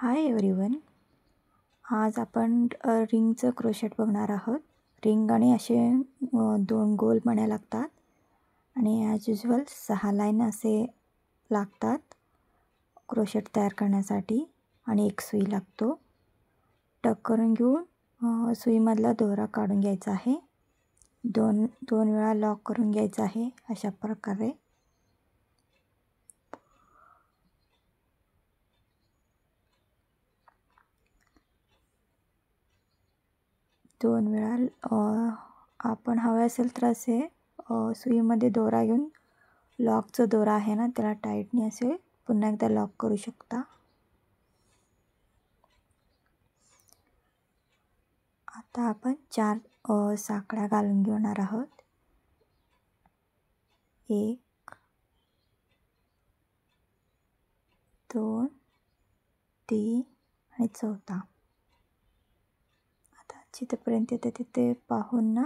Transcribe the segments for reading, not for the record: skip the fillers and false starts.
Hi everyone. आज आपण रिंगचं crochet बघणार आहोत. रिंग आणि असे 2 गोल मण्या लागतात आणि ॲज युजल 6 लाईन असे लागतात क्रोशेट तयार करण्यासाठी आणि एक सुई लागतो. टक करून घेऊन सुईमधला दोरा काढून घ्यायचा आहे. दोन वेळा लॉक करून घ्यायचा आहे अशा प्रकारे. दोन वेळा आपण हवे असेल तर असे सुईमध्ये दोरा घेऊन लॉकचा दोरा आहे ना त्याला टाईटने असे पुन्हा एकदा लॉक करू शकता. आता आपण 4 साखळ्या घालून घेणार आहोत. 1 2 3 आणि 4था. आता जिथपर्यंत येते तिथे पाहून ना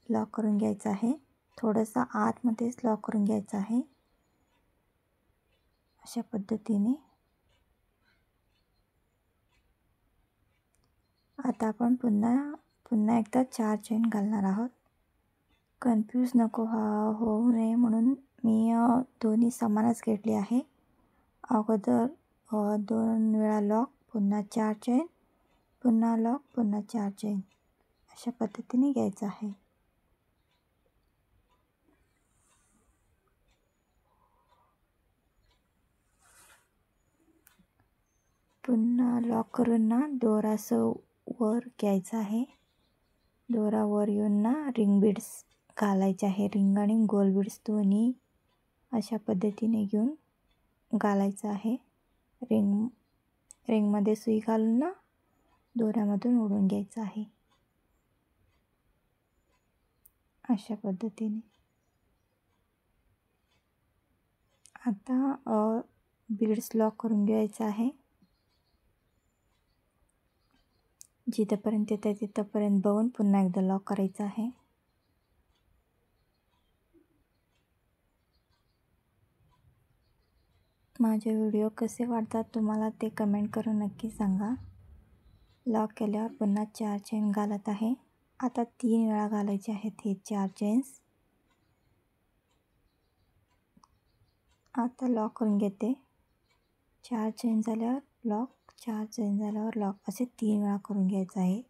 लॉक करून घ्यायचं आहे. थोडंसं आतमध्येच लॉक करून घ्यायचं आहे अशा पद्धतीने. आता आपण पुन्हा एकदा 4 चेन घालणार आहोत. कन्फ्यूज नको होऊ नये म्हणून मी दोन्ही समानच घेतली आहे. अगोदर 2 वेळा लॉक, पुन्हा 4 चेन, पुन्हा लॉक, पुन्हा 4 चेन अशा पद्धतीने घ्यायचं आहे. पुन्हा लॉक करून ना दोरा असं वर घ्यायचा आहे. दोरा वर येऊन ना रिंग बीड्स घालायचे आहे. रिंग आणि गोल बीड्स दोन्ही अशा पद्धतीने घेऊन घालायचं आहे. रिंगमध्ये सुई घालून ना दोऱ्यामधून ओढून घ्यायचं आहे अशा पद्धतीने. आता बीड्स लॉक करून घ्यायचं आहे. जिथपर्यंत येतं तिथपर्यंत बघून पुन्हा एकदा लॉक करायचं आहे. माझे व्हिडिओ कसे वाटतात तुम्हाला ते कमेंट करून नक्की सांगा. लॉक केल्यावर पुन्हा 4 चेन घालत आहे. आता 3 वेळा घालायचे आहेत हे 4 चेन्स. आता लॉक करून घेते. 4 चेन झाल्यावर लॉक, 4 चेन झाल्यावर लॉक असे 3 वेळा करून घ्यायचं आहे.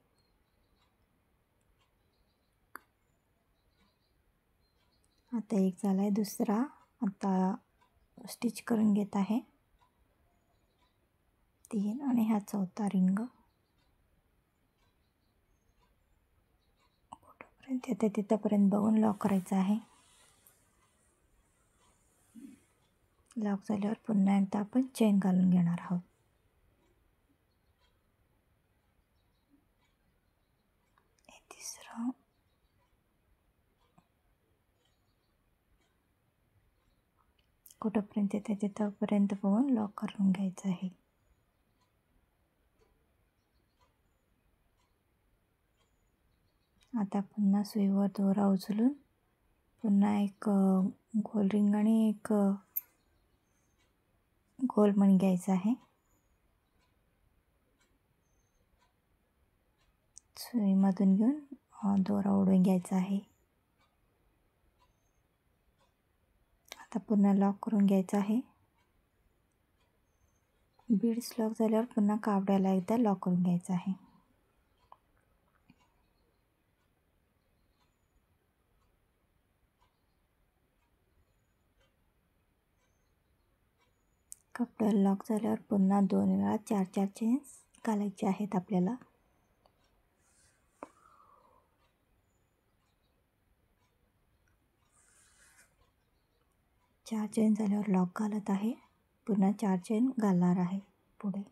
आता एक झाला आहे. दुसरा आता स्टिच करून घेत आहे. 3 आणि हा 4था रिंग. कुठपर्यंत येते तिथपर्यंत बघून लॉक करायचं आहे. लॉक झाल्यावर पुन्हा एकदा आपण चेन घालून घेणार आहोत. हे तिसरं. कुठपर्यंत येते तिथपर्यंत बघून लॉक करून घ्यायचं आहे. आता पुन्हा सुईवर दोरा उचलून पुन्हा एक गोल रिंग आणि एक गोल मणी घ्यायचा आहे. सुईमधून घेऊन दोरा ओढून घ्यायचा आहे. आता पुन्हा लॉक करून घ्यायचं आहे. बीड्स लॉक झाल्यावर पुन्हा कापडाला एकदा लॉक करून घ्यायचं आहे. कपड्याला लॉक झाल्यावर पुन्हा 2 वेळा 4 चेन्स घालायचे आहेत आपल्याला. चार चेन झाल्यावर लॉक घालत आहे. पुन्हा 4 चेन घालणार आहे पुढे.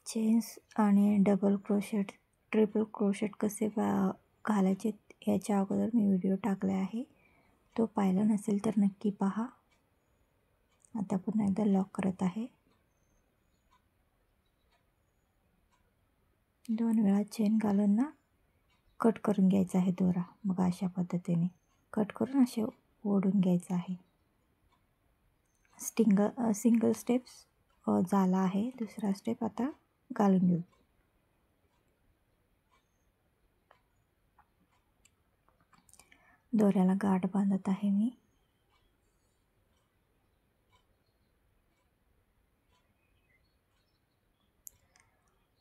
चेन्स आणि डबल क्रोशेट, ट्रिपल क्रोशेट कसे घालायचे याच्या अगोदर मी व्हिडिओ टाकला आहे. तो पाहिला नसेल तर नक्की पहा. आता पुन्हा एकदा लॉक करत आहे. 2 वेळा चेन घालून ना कट करून घ्यायचा आहे दोरा. मग अशा पद्धतीने कट करून असे ओढून घ्यायचं आहे. सिंगल स्टेप्स झाला आहे. दुसरा स्टेप आता घालून घेऊ. दोऱ्याला गाठ बांधत आहे मी.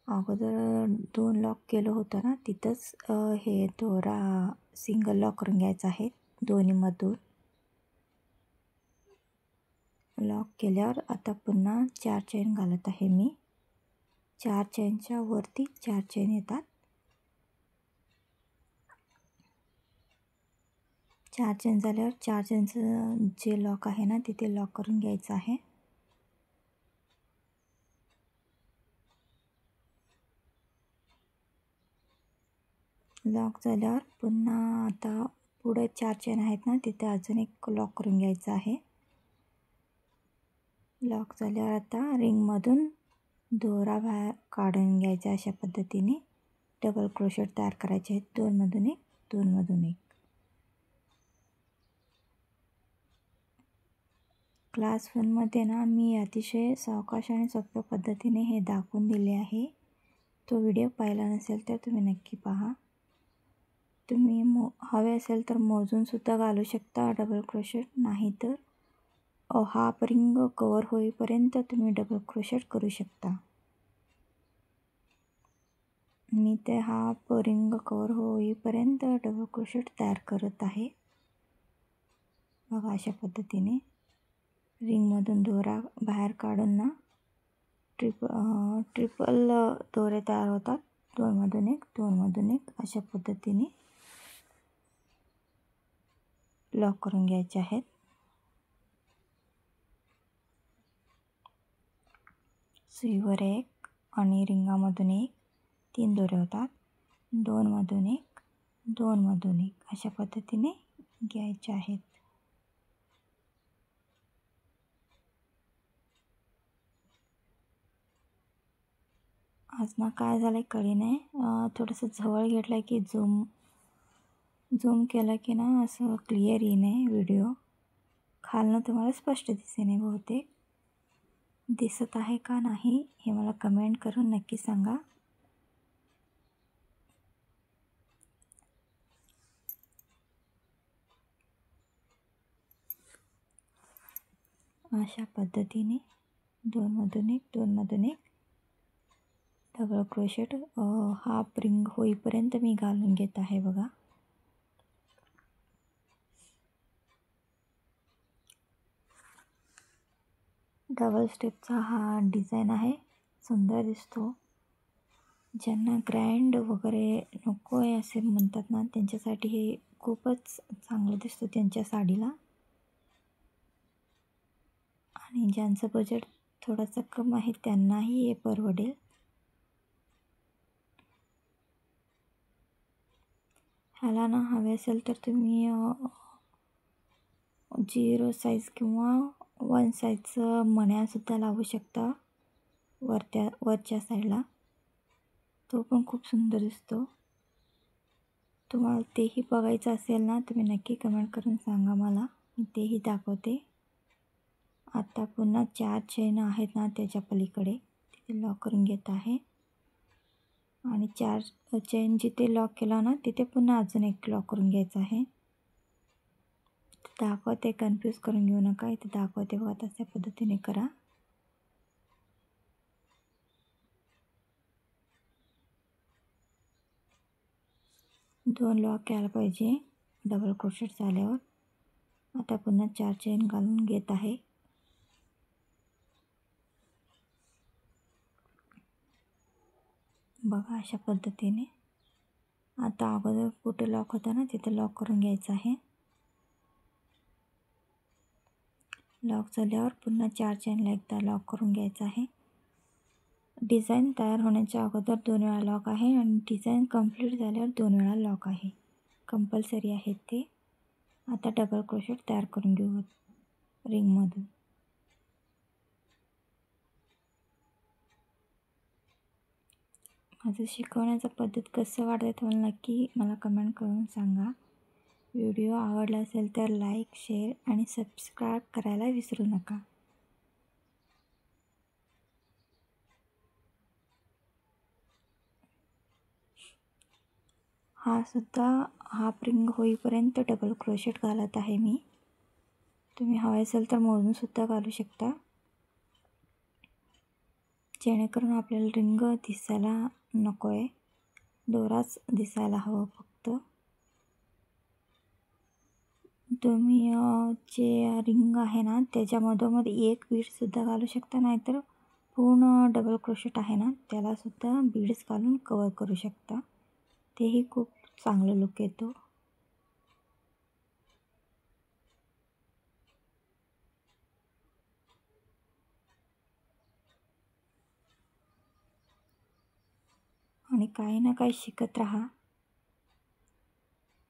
अगोदर 2 लॉक केलं होतं ना, तिथंच हे दोरा सिंगल लॉक करून घ्यायचा आहे. दोन्हीमधून लॉक केल्यावर आता पुन्हा 4 चेन घालत आहे मी. 4 चेनच्या वरती 4 चेन येतात. 4 चेन झाल्यावर 4 चेनचं जे लॉक आहे ना, तिथे लॉक करून घ्यायचं आहे. लॉक झाल्यावर पुन्हा आता पुढे 4 चेन आहेत ना, तिथे अजून एक लॉक करून घ्यायचं आहे. लॉक झाल्यावर आता रिंगमधून दोरा बाहेर काढून घ्यायचा. अशा पद्धतीने डबल क्रोशेट तयार करायचे आहेत. 2 मधून 1, 2 मधून 1. क्लास 1मध्ये ना मी अतिशय सावकाश आणि सोप्या पद्धतीने हे दाखवून दिले आहे. तो व्हिडिओ पाहिला नसेल तर तुम्ही नक्की पहा. तुम्ही हवे असेल तर मोजूनसुद्धा घालू शकता डबल क्रोशेट. नाहीतर हाफ रिंग कवर होईपर्यंत तुम्ही डबल क्रोशेट करू शकता. मी ते हाफ रिंग कवर होईपर्यंत डबल क्रोशेट तयार करत आहे. बघा अशा पद्धतीने रिंगमधून दोरा बाहेर काढून ना ट्रिपल दोरे तयार होतात. 2 मधून 1, 2 मधून 1 अशा पद्धतीने लॉक करून घ्यायचे आहेत. सुईवर 1 आणि रिंगामधून 1, 3 दोरे होतात. 2 मधून 1, 2 मधून 1 अशा पद्धतीने घ्यायचे आहेत. आज ना काय झालं कळी नाही. थोडंसं जवळ घेतलं की झूम केलं की ना असं क्लिअर येई नाही व्हिडिओ. खालनं तुम्हाला स्पष्ट दिसे नाही. बहुतेक दिसत आहे का नाही हे मला कमेंट करून नक्की सांगा. अशा पद्धतीने 2 मधून 1, 2 मधून 1 डबल क्रोशेट हाफ रिंग होईपर्यंत मी घालून घेत आहे. बघा डबल स्टेपचा हा डिझाईन आहे. सुंदर दिसतो. ज्यांना ग्रँड वगैरे नको आहे असे म्हणतात ना, त्यांच्यासाठी हे खूपच चांगलं दिसतं त्यांच्या साडीला. आणि ज्यांचं बजेट थोडंसं कम आहे त्यांनाही हे परवडेल. ह्याला ना हवे असेल तर तुम्ही 0 साईज किंवा 1 साईजचं मण्यासुद्धा लावू शकता वरच्या साईडला. तो पण खूप सुंदर दिसतो. तुम्हाला तेही बघायचं असेल ना, तुम्ही नक्की कमेंट करून सांगा मला. मी तेही दाखवते. आता पुन्हा 4 चेन आहेत ना त्याच्या पलीकडे तिथे लॉक करून घेत आहे. आणि 4 चेन जिथे लॉक केला ना तिथे पुन्हा अजून एक लॉक करून घ्यायचं आहे. दाखवते, कन्फ्यूज करून घेऊ नका. इथे दाखवते बघा, तशा पद्धतीने करा. दोन लॉक यायला पाहिजे डबल क्रोशेट झाल्यावर. आता पुन्हा 4 चेन घालून घेत आहे. बघा अशा पद्धतीने. आता अगोदर कुठे लॉक होता ना तिथे लॉक करून घ्यायचं आहे. लॉक झाल्यावर पुन्हा 4 चेनला एकदा लॉक करून घ्यायचं आहे. डिझाईन तयार होण्याच्या अगोदर 2 वेळा लॉक आहे आणि डिझाईन कंप्लीट झाल्यावर 2 वेळा लॉक आहे. कंपल्सरी आहे ते. आता डबल क्रोशेट तयार करून घेऊ रिंगमधून. माझं शिकवण्याचा पद्धत कसं वाटतं तुम्हाला नक्की मला कमेंट करून सांगा. व्हिडिओ आवडला असेल तर लाईक, शेअर आणि सबस्क्राईब करायला विसरू नका. हा सुद्धा हाफ रिंग होईपर्यंत डबल क्रोशेट घालत आहे मी. तुम्ही हवे असेल तर मोजून सुद्धा घालू शकता, जेणेकरून आपल्याला रिंग दिसायला नको आहे, दोराच दिसायला हवं फक्त. तुम्ही जे रिंग आहे ना त्याच्या मधोमध एक बीडसुद्धा घालू शकता, नाहीतर पूर्ण डबल क्रोशेट आहे ना त्यालासुद्धा बीड्स घालून कवर करू शकता. तेही खूप चांगलं लुक येतो. आणि काही ना काही शिकत राहा.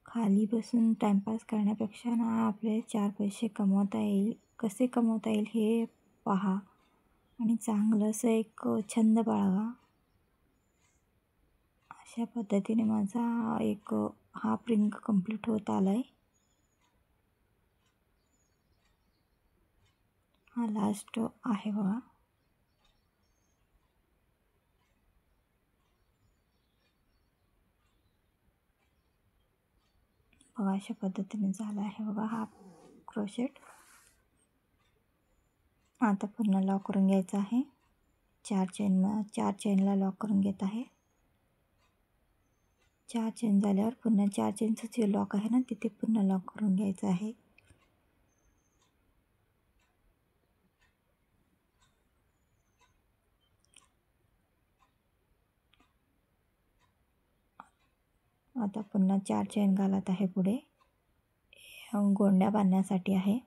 खाली बसून टाईमपास करण्यापेक्षा ना आपले 4 पैसे कमवता येईल, कसे कमवता येईल हे पहा आणि चांगलं असं एक छंद बाळगा. अशा पद्धतीने माझा एक हाफ रिंग कंप्लीट होत आला आहे. हा लास्ट आहे बघा. बघा अशा पद्धतीने झाला आहे बघा हा क्रोशेट. आता पूर्ण लॉक करून घ्यायचं आहे. 4 चेनला लॉक करून घेत आहे. 4 चेन झाल्यावर पुन्हा 4 चेनचं जे लॉक आहे ना तिथे पुन्हा लॉक करून घ्यायचं आहे. आता पुन्हा 4 चेन घालत आहे पुढे, गोंड्या बांधण्यासाठी आहे.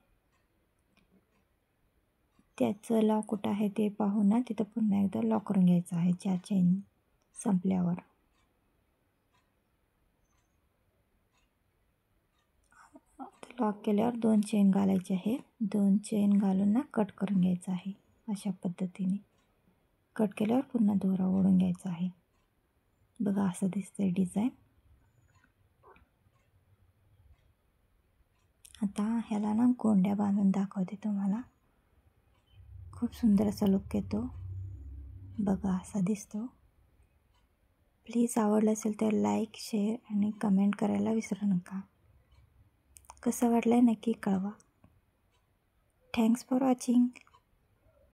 त्याचं लॉक कुठं आहे ते पाहून ना तिथं पुन्हा एकदा लॉक करून घ्यायचं आहे 4 चेन संपल्यावर. लॉक केल्यावर 2 चेन घालायचे आहे. 2 चेन घालून ना कट करून घ्यायचं आहे. अशा पद्धतीने कट केल्यावर पुन्हा दोरा ओढून घ्यायचा आहे. बघा असं दिसतंय डिझाईन. आता ह्याला ना गोंड्या बांधून दाखवते तुम्हाला. खूप सुंदर असा लुक येतो. बघा असा दिसतो. प्लीज आवडलं असेल तर लाईक, शेअर आणि कमेंट करायला विसरू नका. कसं वाटलं आहे नक्की कळवा. Thanks for watching.